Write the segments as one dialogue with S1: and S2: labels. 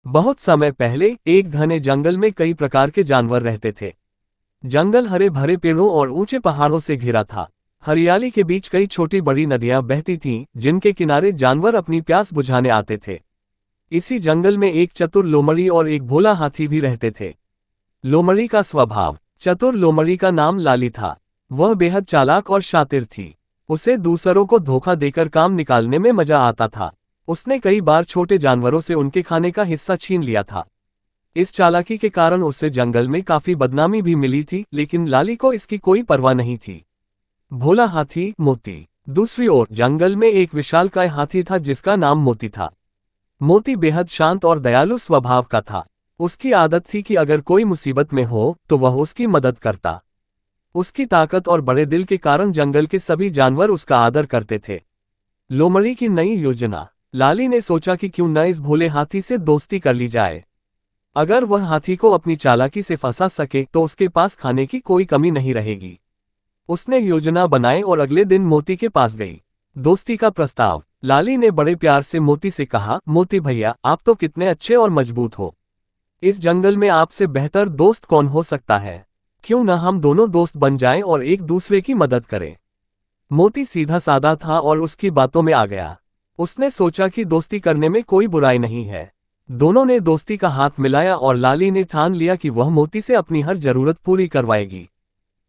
S1: बहुत समय पहले एक घने जंगल में कई प्रकार के जानवर रहते थे। जंगल हरे भरे पेड़ों और ऊंचे पहाड़ों से घिरा था। हरियाली के बीच कई छोटी बड़ी नदियां बहती थीं, जिनके किनारे जानवर अपनी प्यास बुझाने आते थे। इसी जंगल में एक चतुर लोमड़ी और एक भोला हाथी भी रहते थे। लोमड़ी का स्वभाव। चतुर लोमड़ी का नाम लाली था। वह बेहद चालाक और शातिर थी। उसे दूसरों को धोखा देकर काम निकालने में मजा आता था। उसने कई बार छोटे जानवरों से उनके खाने का हिस्सा छीन लिया था। इस चालाकी के कारण उसे जंगल में काफी बदनामी भी मिली थी, लेकिन लाली को इसकी कोई परवाह नहीं थी। भोला हाथी मोती। दूसरी ओर जंगल में एक विशालकाय हाथी था जिसका नाम मोती था। मोती बेहद शांत और दयालु स्वभाव का था। उसकी आदत थी कि अगर कोई मुसीबत में हो तो वह उसकी मदद करता। उसकी ताकत और बड़े दिल के कारण जंगल के सभी जानवर उसका आदर करते थे। लोमड़ी की नई योजना। लाली ने सोचा कि क्यों न इस भोले हाथी से दोस्ती कर ली जाए। अगर वह हाथी को अपनी चालाकी से फंसा सके तो उसके पास खाने की कोई कमी नहीं रहेगी। उसने योजना बनाई और अगले दिन मोती के पास गई। दोस्ती का प्रस्ताव। लाली ने बड़े प्यार से मोती से कहा, मोती भैया, आप तो कितने अच्छे और मजबूत हो। इस जंगल में आपसे बेहतर दोस्त कौन हो सकता है। क्यों न हम दोनों दोस्त बन जाएं और एक दूसरे की मदद करें। मोती सीधा साधा था और उसकी बातों में आ गया। उसने सोचा कि दोस्ती करने में कोई बुराई नहीं है। दोनों ने दोस्ती का हाथ मिलाया और लाली ने ठान लिया कि वह मोती से अपनी हर जरूरत पूरी करवाएगी।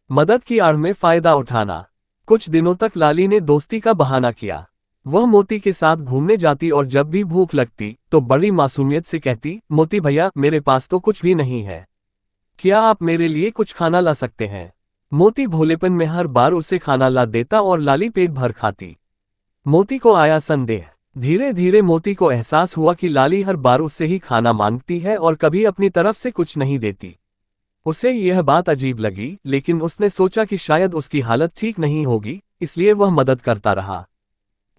S1: मदद की आड़ में फायदा उठाना। कुछ दिनों तक लाली ने दोस्ती का बहाना किया। वह मोती के साथ घूमने जाती और जब भी भूख लगती तो बड़ी मासूमियत से कहती, मोती भैया, मेरे पास तो कुछ भी नहीं है, क्या आप मेरे लिए कुछ खाना ला सकते हैं। मोती भोलेपन में हर बार उसे खाना ला देता और लाली पेट भर खाती। मोती को आया संदेह। धीरे धीरे मोती को एहसास हुआ कि लाली हर बार उससे ही खाना मांगती है और कभी अपनी तरफ से कुछ नहीं देती। उसे यह बात अजीब लगी, लेकिन उसने सोचा कि शायद उसकी हालत ठीक नहीं होगी, इसलिए वह मदद करता रहा।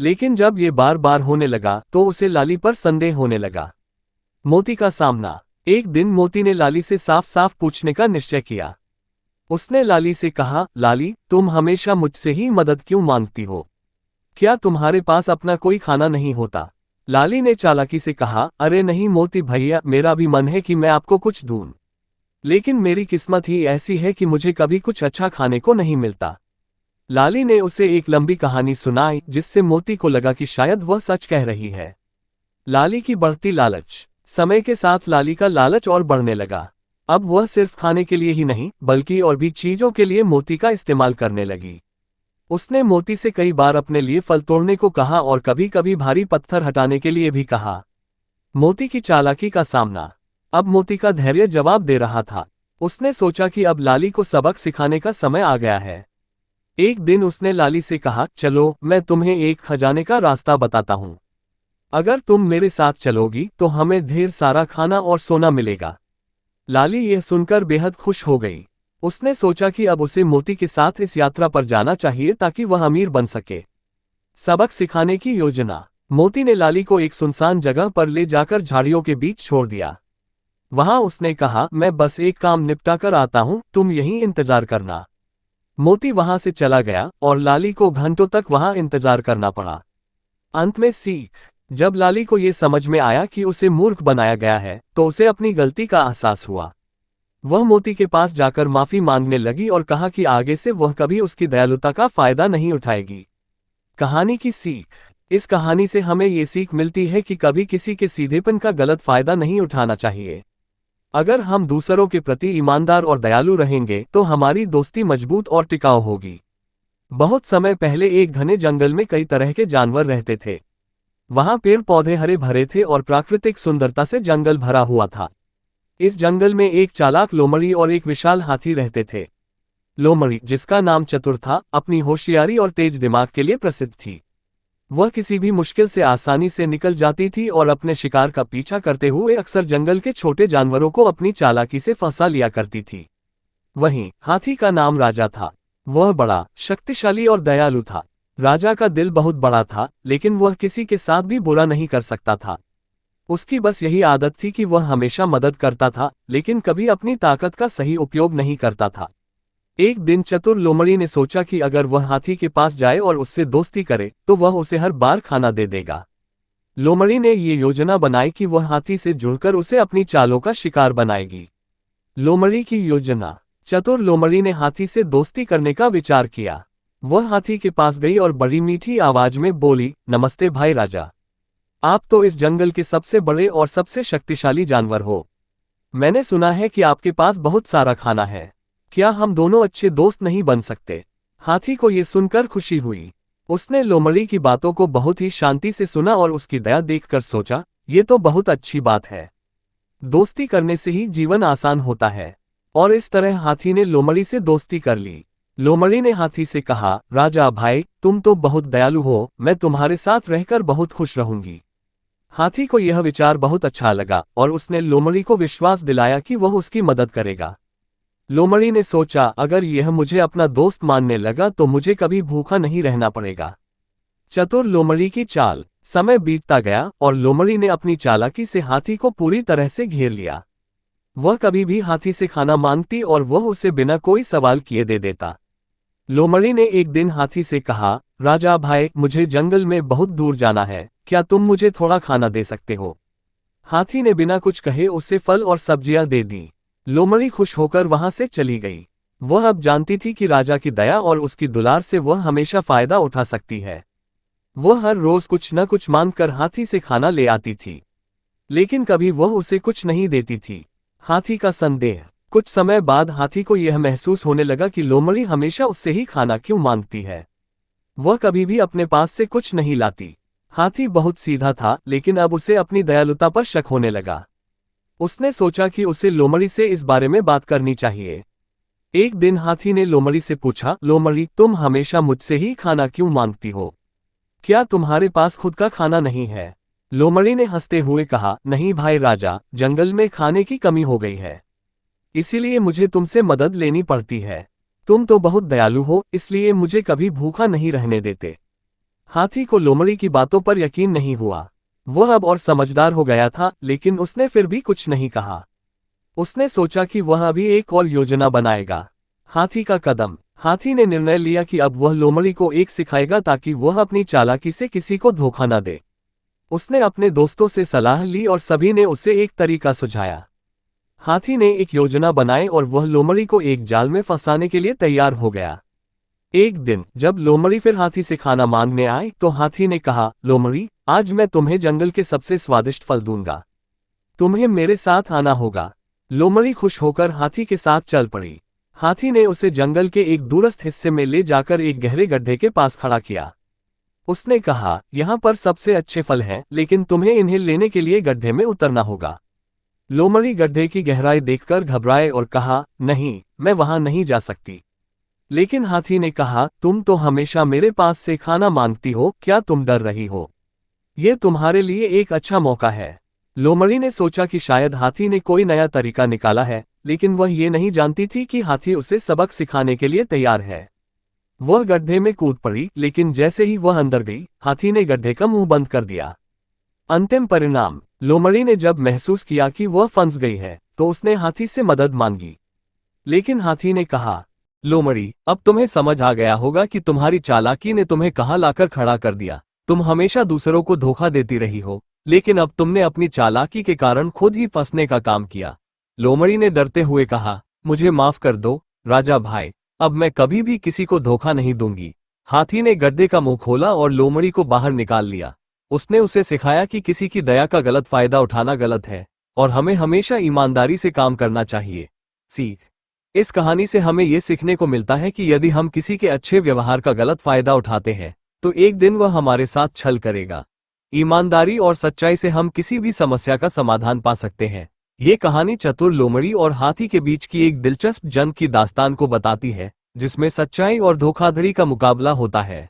S1: लेकिन जब ये बार बार होने लगा तो उसे लाली पर संदेह होने लगा। मोती का सामना। एक दिन मोती ने लाली से साफ साफ पूछने का निश्चय किया। उसने लाली से कहा, लाली, तुम हमेशा मुझसे ही मदद क्यों मांगती हो। क्या तुम्हारे पास अपना कोई खाना नहीं होता। लाली ने चालाकी से कहा, अरे नहीं मोती भैया, मेरा भी मन है कि मैं आपको कुछ दूं, लेकिन मेरी किस्मत ही ऐसी है कि मुझे कभी कुछ अच्छा खाने को नहीं मिलता। लाली ने उसे एक लंबी कहानी सुनाई, जिससे मोती को लगा कि शायद वह सच कह रही है। लाली की बढ़ती लालच। समय के साथ लाली का लालच और बढ़ने लगा। अब वह सिर्फ खाने के लिए ही नहीं बल्कि और भी चीजों के लिए मोती का इस्तेमाल करने लगी। उसने मोती से कई बार अपने लिए फल तोड़ने को कहा और कभी कभी भारी पत्थर हटाने के लिए भी कहा। मोती की चालाकी का सामना। अब मोती का धैर्य जवाब दे रहा था। उसने सोचा कि अब लाली को सबक सिखाने का समय आ गया है। एक दिन उसने लाली से कहा, चलो मैं तुम्हें एक खजाने का रास्ता बताता हूँ। अगर तुम मेरे साथ चलोगी तो हमें ढेर सारा खाना और सोना मिलेगा। लाली यह सुनकर बेहद खुश हो गई। उसने सोचा कि अब उसे मोती के साथ इस यात्रा पर जाना चाहिए ताकि वह अमीर बन सके। सबक सिखाने की योजना। मोती ने लाली को एक सुनसान जगह पर ले जाकर झाड़ियों के बीच छोड़ दिया। वहां उसने कहा, मैं बस एक काम निपटा कर आता हूं, तुम यहीं इंतजार करना। मोती वहां से चला गया और लाली को घंटों तक वहां इंतजार करना पड़ा। अंत में सीख। जब लाली को ये समझ में आया कि उसे मूर्ख बनाया गया है तो उसे अपनी गलती का एहसास हुआ। वह मोती के पास जाकर माफी मांगने लगी और कहा कि आगे से वह कभी उसकी दयालुता का फायदा नहीं उठाएगी। कहानी की सीख। इस कहानी से हमें ये सीख मिलती है कि कभी किसी के सीधेपन का गलत फायदा नहीं उठाना चाहिए। अगर हम दूसरों के प्रति ईमानदार और दयालु रहेंगे तो हमारी दोस्ती मजबूत और टिकाऊ होगी। बहुत समय पहले एक घने जंगल में कई तरह के जानवर रहते थे। वहां पेड़ पौधे हरे भरे थे और प्राकृतिक सुंदरता से जंगल भरा हुआ था। इस जंगल में एक चालाक लोमड़ी और एक विशाल हाथी रहते थे। लोमड़ी, जिसका नाम चतुर था, अपनी होशियारी और तेज दिमाग के लिए प्रसिद्ध थी। वह किसी भी मुश्किल से आसानी से निकल जाती थी और अपने शिकार का पीछा करते हुए अक्सर जंगल के छोटे जानवरों को अपनी चालाकी से फंसा लिया करती थी। वहीं हाथी का नाम राजा था। वह बड़ा शक्तिशाली और दयालु था। राजा का दिल बहुत बड़ा था, लेकिन वह किसी के साथ भी बुरा नहीं कर सकता था। उसकी बस यही आदत थी कि वह हमेशा मदद करता था, लेकिन कभी अपनी ताकत का सही उपयोग नहीं करता था। एक दिन चतुर लोमड़ी ने सोचा कि अगर वह हाथी के पास जाए और उससे दोस्ती करे तो वह उसे हर बार खाना दे देगा। लोमड़ी ने ये योजना बनाई कि वह हाथी से जुड़कर उसे अपनी चालों का शिकार बनाएगी। लोमड़ी की योजना। चतुर लोमड़ी ने हाथी से दोस्ती करने का विचार किया। वह हाथी के पास गई और बड़ी मीठी आवाज में बोली, नमस्ते भाई राजा। आप तो इस जंगल के सबसे बड़े और सबसे शक्तिशाली जानवर हो। मैंने सुना है कि आपके पास बहुत सारा खाना है। क्या हम दोनों अच्छे दोस्त नहीं बन सकते? हाथी को ये सुनकर खुशी हुई। उसने लोमड़ी की बातों को बहुत ही शांति से सुना और उसकी दया देखकर सोचा, ये तो बहुत अच्छी बात है। दोस्ती करने से ही जीवन आसान होता है। और इस तरह हाथी ने लोमड़ी से दोस्ती कर ली। लोमड़ी ने हाथी से कहा, राजा भाई, तुम तो बहुत दयालु हो, मैं तुम्हारे साथ रहकर बहुत खुश रहूंगी। हाथी को यह विचार बहुत अच्छा लगा और उसने लोमड़ी को विश्वास दिलाया कि वह उसकी मदद करेगा। लोमड़ी ने सोचा, अगर यह मुझे अपना दोस्त मानने लगा तो मुझे कभी भूखा नहीं रहना पड़ेगा। चतुर लोमड़ी की चाल। समय बीतता गया और लोमड़ी ने अपनी चालाकी से हाथी को पूरी तरह से घेर लिया। वह कभी भी हाथी से खाना मांगती और वह उसे बिना कोई सवाल किए दे देता। लोमड़ी ने एक दिन हाथी से कहा, राजा भाई, मुझे जंगल में बहुत दूर जाना है, क्या तुम मुझे थोड़ा खाना दे सकते हो? हाथी ने बिना कुछ कहे उसे फल और सब्जियां दे दी। लोमड़ी खुश होकर वहां से चली गई। वह अब जानती थी कि राजा की दया और उसकी दुलार से वह हमेशा फायदा उठा सकती है। वह हर रोज कुछ न कुछ मांगकर हाथी से खाना ले आती थी, लेकिन कभी वह उसे कुछ नहीं देती थी। हाथी का संदेह। कुछ समय बाद हाथी को यह महसूस होने लगा कि लोमड़ी हमेशा उससे ही खाना क्यों मांगती है। वह कभी भी अपने पास से कुछ नहीं लाती। हाथी बहुत सीधा था, लेकिन अब उसे अपनी दयालुता पर शक होने लगा। उसने सोचा कि उसे लोमड़ी से इस बारे में बात करनी चाहिए। एक दिन हाथी ने लोमड़ी से पूछा, लोमड़ी, तुम हमेशा मुझसे ही खाना क्यों मांगती हो? क्या तुम्हारे पास खुद का खाना नहीं है? लोमड़ी ने हंसते हुए कहा, नहीं भाई राजा, जंगल में खाने की कमी हो गई है, इसीलिए मुझे तुमसे मदद लेनी पड़ती है। तुम तो बहुत दयालु हो, इसलिए मुझे कभी भूखा नहीं रहने देते। हाथी को लोमड़ी की बातों पर यकीन नहीं हुआ। वह अब और समझदार हो गया था, लेकिन उसने फिर भी कुछ नहीं कहा। उसने सोचा कि वह अभी एक और योजना बनाएगा। हाथी का कदम। हाथी ने निर्णय लिया कि अब वह लोमड़ी को एक सिखाएगा ताकि वह अपनी चालाकी से किसी को धोखा न दे। उसने अपने दोस्तों से सलाह ली और सभी ने उसे एक तरीका सुझाया। हाथी ने एक योजना बनाई और वह लोमड़ी को एक जाल में फंसाने के लिए तैयार हो गया। एक दिन जब लोमड़ी फिर हाथी से खाना मांगने आई तो हाथी ने कहा, लोमड़ी, आज मैं तुम्हें जंगल के सबसे स्वादिष्ट फल दूंगा। तुम्हें मेरे साथ आना होगा। लोमड़ी खुश होकर हाथी के साथ चल पड़ी। हाथी ने उसे जंगल के एक दूरस्थ हिस्से में ले जाकर एक गहरे गड्ढे के पास खड़ा किया। उसने कहा, यहाँ पर सबसे अच्छे फल हैं, लेकिन तुम्हें इन्हें लेने के लिए गड्ढे में उतरना होगा। लोमड़ी गड्ढे की गहराई देखकर घबराए और कहा, नहीं, मैं वहां नहीं जा सकती। लेकिन हाथी ने कहा, तुम तो हमेशा मेरे पास से खाना मांगती हो, क्या तुम डर रही हो? ये तुम्हारे लिए एक अच्छा मौका है। लोमड़ी ने सोचा कि शायद हाथी ने कोई नया तरीका निकाला है, लेकिन वह ये नहीं जानती थी कि हाथी उसे सबक सिखाने के लिए तैयार है। वह गड्ढे में कूद पड़ी, लेकिन जैसे ही वह अंदर गई, हाथी ने गड्ढे का मुंह बंद कर दिया। अंतिम परिणाम। लोमड़ी ने जब महसूस किया कि वह फंस गई है, तो उसने हाथी से मदद मांगी। लेकिन हाथी ने कहा, लोमड़ी, अब तुम्हें समझ आ गया होगा कि तुम्हारी चालाकी ने तुम्हें कहां लाकर खड़ा कर दिया। तुम हमेशा दूसरों को धोखा देती रही हो, लेकिन अब तुमने अपनी चालाकी के कारण खुद ही फंसने का काम किया। लोमड़ी ने डरते हुए कहा, मुझे माफ कर दो राजा भाई, अब मैं कभी भी किसी को धोखा नहीं दूंगी। हाथी ने गड्ढे का मुंह खोला और लोमड़ी को बाहर निकाल लिया। उसने उसे सिखाया कि किसी की दया का गलत फायदा उठाना गलत है और हमें हमेशा ईमानदारी से काम करना चाहिए। सीख। इस कहानी से हमें यह सीखने को मिलता है कि यदि हम किसी के अच्छे व्यवहार का गलत फायदा उठाते हैं, तो एक दिन वह हमारे साथ छल करेगा। ईमानदारी और सच्चाई से हम किसी भी समस्या का समाधान पा सकते हैं। ये कहानी चतुर लोमड़ी और हाथी के बीच की एक दिलचस्प जंग की दास्तान को बताती है, जिसमें सच्चाई और धोखाधड़ी का मुकाबला होता है।